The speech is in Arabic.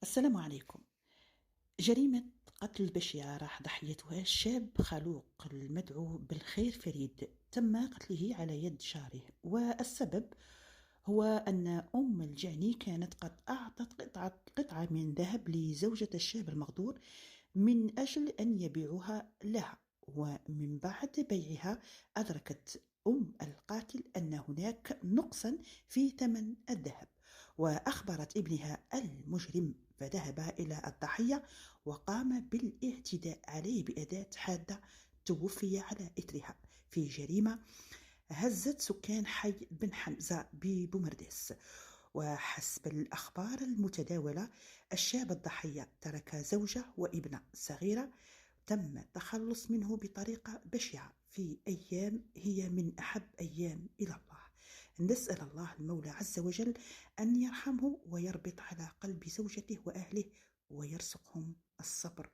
السلام عليكم. جريمة قتل بشعة راح ضحيتها شاب خلوق المدعو بالخير فريد، تم قتله على يد جاره، والسبب هو أن أم الجاني كانت قد أعطت قطعة من ذهب لزوجة الشاب المغدور من أجل أن يبيعها لها. ومن بعد بيعها أدركت أم القاتل أن هناك نقصا في ثمن الذهب، وأخبرت ابنها المجرم، فذهب إلى الضحية وقام بالاعتداء عليه بأداة حادة. توفي على إثرها في جريمة هزت سكان حي بن حمزة ببومرديس. وحسب الأخبار المتداولة، الشاب الضحية ترك زوجة وابنة صغيرة تم التخلص منه بطريقة بشعة في أيام هي من أحب أيام إلى الله. نسأل الله المولى عز وجل أن يرحمه ويربط على قلب زوجته وأهله ويرزقهم الصبر